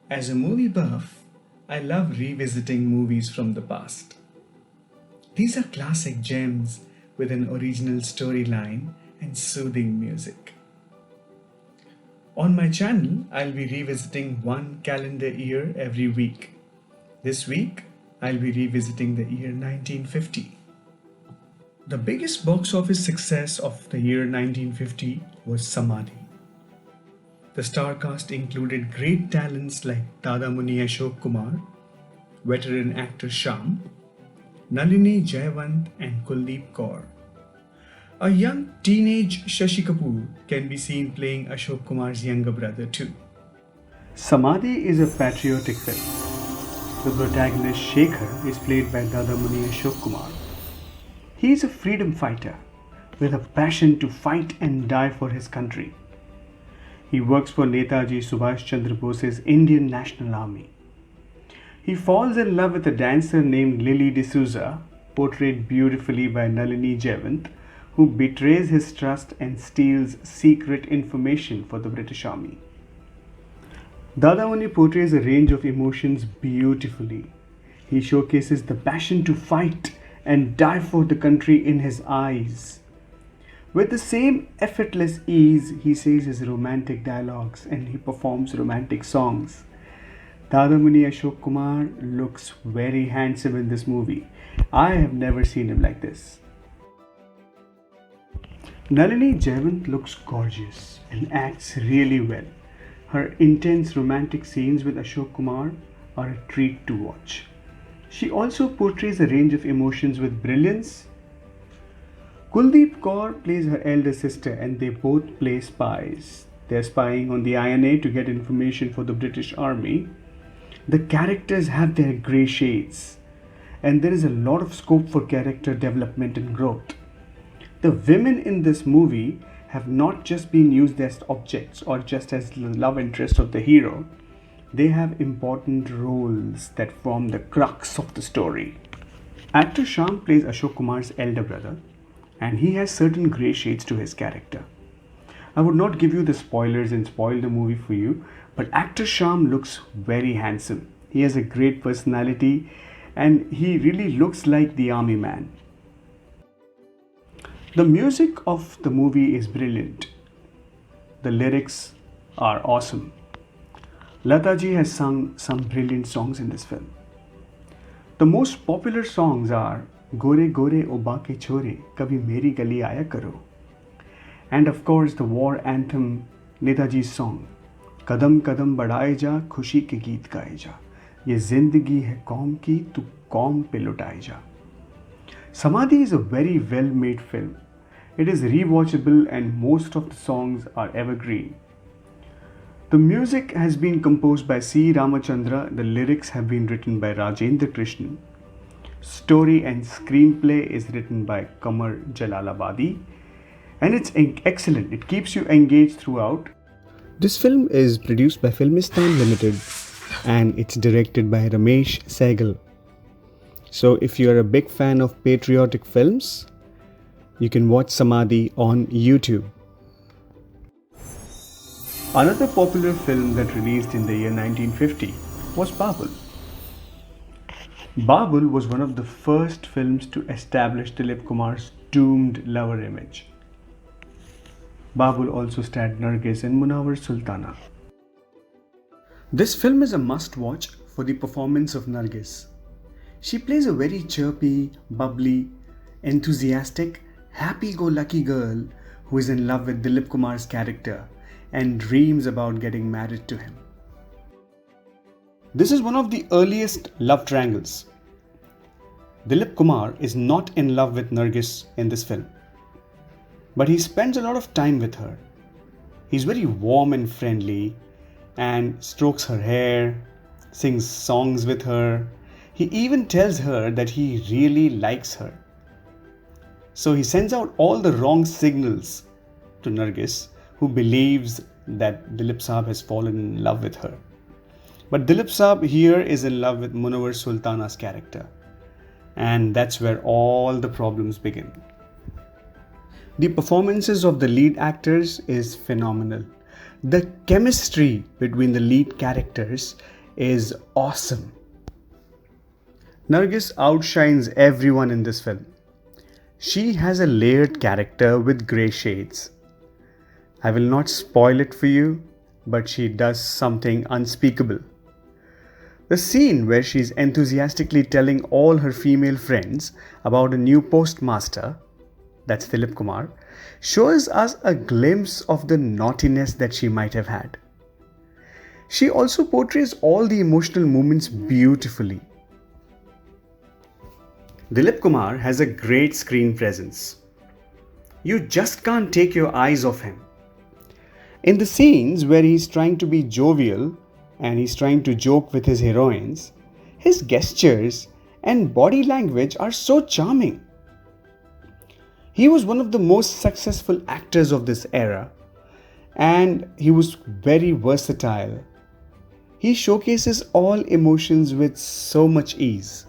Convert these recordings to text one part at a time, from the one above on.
As a movie buff, I love revisiting movies from the past. These are classic gems with an original storyline and soothing music. On my channel, I'll be revisiting one calendar year every week. This week, I'll be revisiting the year 1950. The biggest box office success of the year 1950 was Samadhi. The star cast included great talents like Dadamuni Ashokkumar, veteran actor Shyam, Nalini Jayawant, and Kuldeep Kaur. A young teenage Shashi Kapoor can be seen playing Ashok Kumar's younger brother too. Samadhi is a patriotic film. The protagonist Shekhar is played by Dadamuni Ashok Kumar. He is a freedom fighter with a passion to fight and die for his country. He works for Netaji Subhash Chandra Bose's Indian National Army. He falls in love with a dancer named Lily D'Souza, portrayed beautifully by Nalini Jayawant, who betrays his trust and steals secret information for the British Army. Dadamuni portrays a range of emotions beautifully. He showcases the passion to fight and die for the country in his eyes. With the same effortless ease, he says his romantic dialogues and he performs romantic songs. Dadamuni Ashok Kumar looks very handsome in this movie. I have never seen him like this. Nalini Jayawant looks gorgeous and acts really well. Her intense romantic scenes with Ashok Kumar are a treat to watch. She also portrays a range of emotions with brilliance. Kuldeep Kaur plays her elder sister and they both play spies. They're spying on the INA to get information for the British Army. The characters have their grey shades and there is a lot of scope for character development and growth. The women in this movie have not just been used as objects or just as the love interest of the hero. They have important roles that form the crux of the story. Actor Shyam plays Ashok Kumar's elder brother and he has certain grey shades to his character. I would not give you the spoilers and spoil the movie for you, but actor Shyam looks very handsome. He has a great personality and he really looks like the army man. The music of the movie is brilliant. The lyrics are awesome. Lataji has sung some brilliant songs in this film. The most popular songs are Gore Gore Oba Ke Chore, Kabhi Meri Gali Aaya Karo. And of course the war anthem Netaji's song, Kadam Kadam Badhaye Ja, Khushi Ke Geet Gaye Ja. Ye Zindagi Hai Qaum Ki, Tu Qaum Pe Lutaye Ja. Samadhi is a very well made film. It is rewatchable and most of the songs are evergreen. The music has been composed by C. Ramachandra, the lyrics have been written by Rajendra Krishnan. Story and screenplay is written by Qamar Jalalabadi and it's excellent. It keeps you engaged throughout. This film is produced by Filmistan Limited and it's directed by Ramesh Sehgal. So if you are a big fan of patriotic films, you can watch Samadhi on YouTube. Another popular film that released in the year 1950 was Babul. Babul was one of the first films to establish Dilipkumar's doomed lover image. Babul also starred Nargis and Munawar Sultana. This film is a must-watch for the performance of Nargis. She plays a very chirpy, bubbly, enthusiastic, happy-go-lucky girl who is in love with Dilipkumar's character and dreams about getting married to him. This is one of the earliest love triangles. Dilipkumar is not in love with Nargis in this film, but he spends a lot of time with her. He's very warm and friendly and strokes her hair, sings songs with her. He even tells her that he really likes her. So he sends out all the wrong signals to Nargis, who believes that Dilip Saab has fallen in love with her. But Dilip Saab here is in love with Munawar Sultana's character. And that's where all the problems begin. The performances of the lead actors is phenomenal. The chemistry between the lead characters is awesome. Nargis outshines everyone in this film. She has a layered character with grey shades. I will not spoil it for you, but she does something unspeakable. The scene where she's enthusiastically telling all her female friends about a new postmaster, that's Dilipkumar, shows us a glimpse of the naughtiness that she might have had. She also portrays all the emotional moments beautifully. Dilipkumar has a great screen presence. You just can't take your eyes off him. In the scenes where he's trying to be jovial and he's trying to joke with his heroines, his gestures and body language are so charming. He was one of the most successful actors of this era, and he was very versatile. He showcases all emotions with so much ease.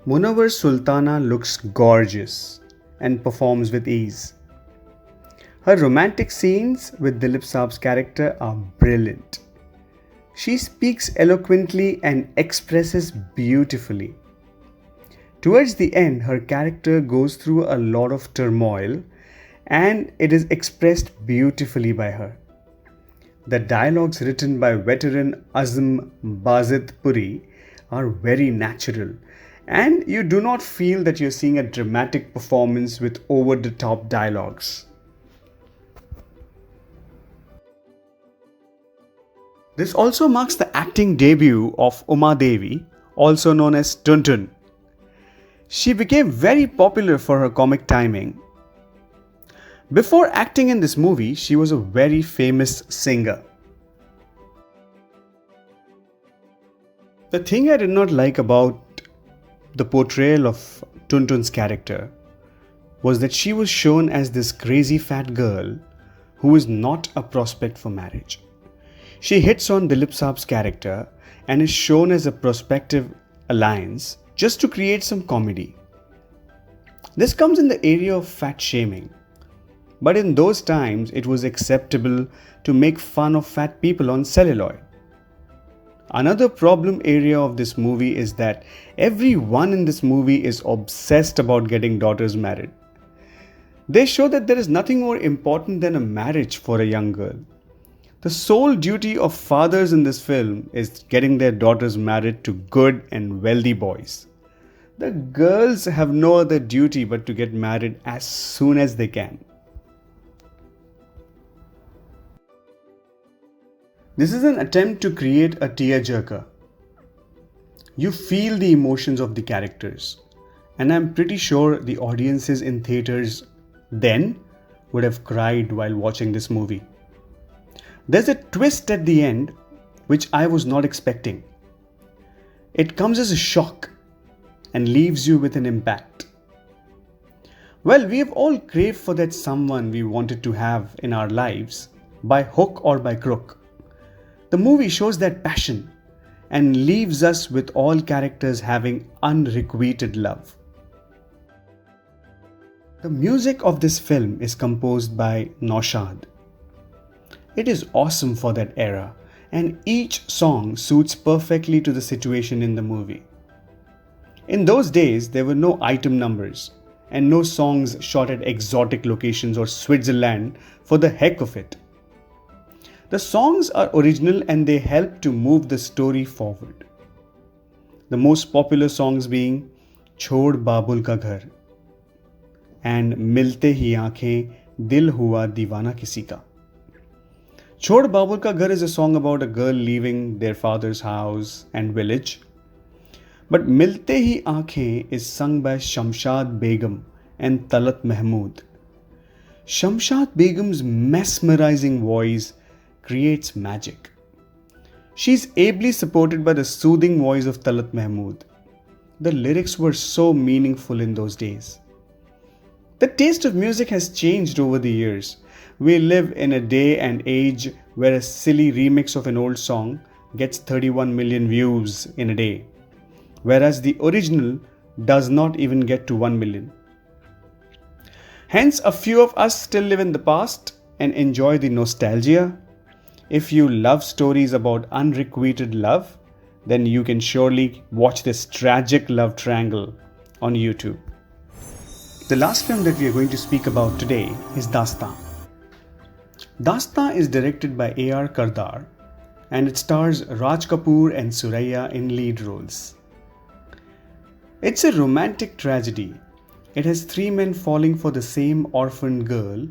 Munawar Sultana looks gorgeous and performs with ease. Her romantic scenes with Dilip Saab's character are brilliant. She speaks eloquently and expresses beautifully. Towards the end, her character goes through a lot of turmoil and it is expressed beautifully by her. The dialogues written by veteran Azam Bazit Puri are very natural, and you do not feel that you're seeing a dramatic performance with over-the-top dialogues. This also marks the acting debut of Uma Devi, also known as Tuntun. She became very popular for her comic timing. Before acting in this movie, she was a very famous singer. The thing I did not like about the portrayal of Tuntun's character was that she was shown as this crazy fat girl who is not a prospect for marriage. She hits on Dilip Saab's character and is shown as a prospective alliance just to create some comedy. This comes in the area of fat shaming. But in those times, it was acceptable to make fun of fat people on celluloid. Another problem area of this movie is that everyone in this movie is obsessed about getting daughters married. They show that there is nothing more important than a marriage for a young girl. The sole duty of fathers in this film is getting their daughters married to good and wealthy boys. The girls have no other duty but to get married as soon as they can. This is an attempt to create a tearjerker. You feel the emotions of the characters, and I'm pretty sure the audiences in theaters then would have cried while watching this movie. There's a twist at the end which I was not expecting. It comes as a shock and leaves you with an impact. Well, we have all craved for that someone we wanted to have in our lives, by hook or by crook. The movie shows that passion and leaves us with all characters having unrequited love. The music of this film is composed by Naushad. It is awesome for that era, and each song suits perfectly to the situation in the movie. In those days, there were no item numbers and no songs shot at exotic locations or Switzerland for the heck of it. The songs are original and they help to move the story forward. The most popular songs being Chhod Babul Ka Ghar and Milte Hi Aankhein Dil Hua Deewana Kisi Ka. Chhod Babul Ka Ghar is a song about a girl leaving their father's house and village. But Milte Hi Aankhein is sung by Shamshad Begum and Talat Mahmood. Shamshad Begum's mesmerizing voice creates magic. She's ably supported by the soothing voice of Talat Mahmood. The lyrics were so meaningful in those days. The taste of music has changed over the years. We live in a day and age where a silly remix of an old song gets 31 million views in a day, whereas the original does not even get to 1 million. Hence, a few of us still live in the past and enjoy the nostalgia, If you love stories about unrequited love, then you can surely watch this tragic love triangle on YouTube. The last film that we are going to speak about today is Dastan. Dastan is directed by A.R. Kardar and it stars Rajkapoor and Suraiya in lead roles. It's a romantic tragedy. It has three men falling for the same orphaned girl.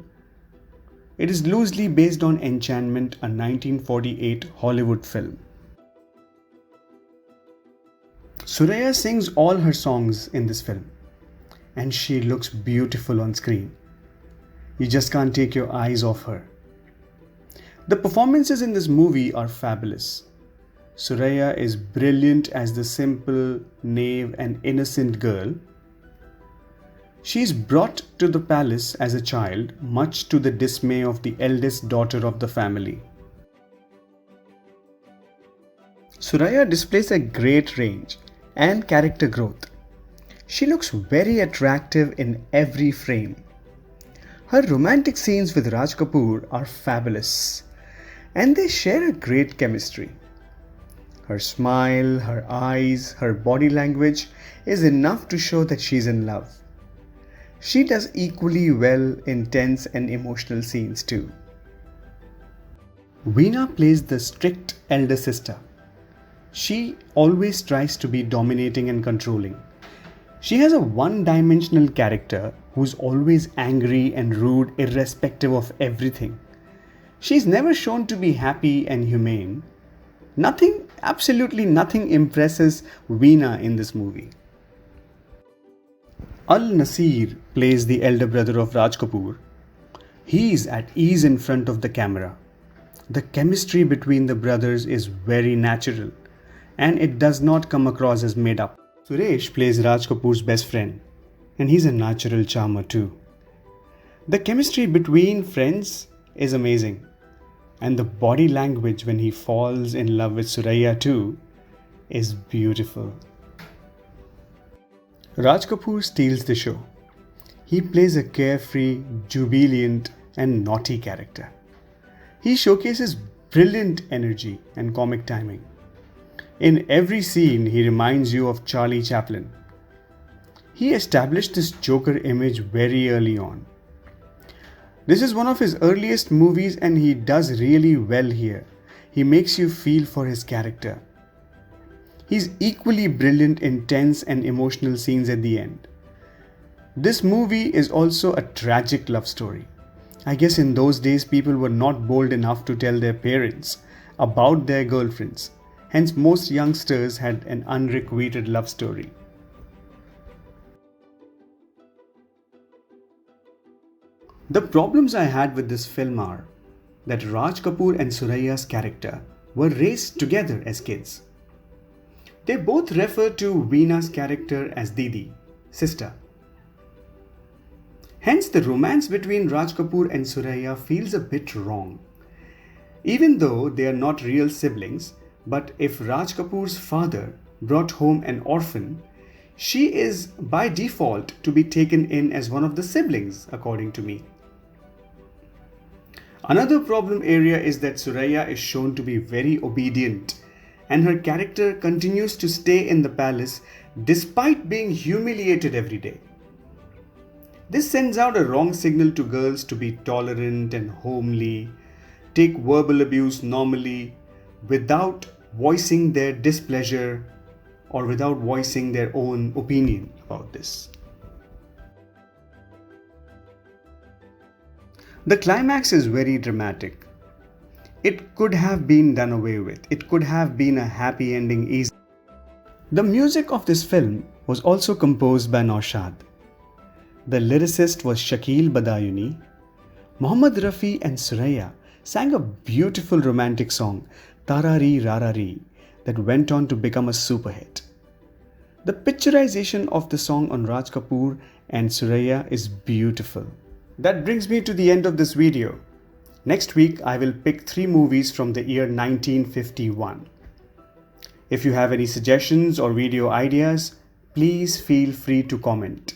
It is loosely based on Enchantment, a 1948 Hollywood film. Suraiya sings all her songs in this film, and she looks beautiful on screen. You just can't take your eyes off her. The performances in this movie are fabulous. Suraiya is brilliant as the simple, naive, and innocent girl. She is brought to the palace as a child, much to the dismay of the eldest daughter of the family. Suraiya displays a great range and character growth. She looks very attractive in every frame. Her romantic scenes with Rajkapoor are fabulous, and they share a great chemistry. Her smile, her eyes, her body language is enough to show that she's in love. She does equally well in tense and emotional scenes too. Veena plays the strict elder sister. She always tries to be dominating and controlling. She has a one-dimensional character who's always angry and rude irrespective of everything. She's never shown to be happy and humane. Absolutely nothing impresses Veena in this movie. Al-Nasir plays the elder brother of Rajkapoor. He is at ease in front of the camera. The chemistry between the brothers is very natural, and it does not come across as made up. Suresh plays Rajkapoor's best friend, and he's a natural charmer too. The chemistry between friends is amazing, and the body language when he falls in love with Suraiya too is beautiful. Rajkapoor steals the show. He plays a carefree, jubilant, and naughty character. He showcases brilliant energy and comic timing. In every scene, he reminds you of Charlie Chaplin. He established this Joker image very early on. This is one of his earliest movies and he does really well here. He makes you feel for his character. He's equally brilliant in tense and emotional scenes at the end. This movie is also a tragic love story. I guess in those days people were not bold enough to tell their parents about their girlfriends. Hence most youngsters had an unrequited love story. The problems I had with this film are that Rajkapoor and Suraiya's character were raised together as kids. They both refer to Veena's character as Didi, sister. Hence the romance between Rajkapoor and Suraiya feels a bit wrong. Even though they are not real siblings, but if Rajkapoor's father brought home an orphan, she is by default to be taken in as one of the siblings, according to me. Another problem area is that Suraiya is shown to be very obedient, and her character continues to stay in the palace despite being humiliated every day. This sends out a wrong signal to girls to be tolerant and homely, take verbal abuse normally, without voicing their displeasure or without voicing their own opinion about this. The climax is very dramatic. It could have been done away with. It could have been a happy ending easily. The music of this film was also composed by Naushad. The lyricist was Shakil Badayuni. Mohammad Rafi and Suraiya sang a beautiful romantic song, Tarari Rarari, that went on to become a super hit. The picturization of the song on Rajkapoor and Suraiya is beautiful. That brings me to the end of this video. Next week, I will pick 3 movies from the year 1951. If you have any suggestions or video ideas, please feel free to comment.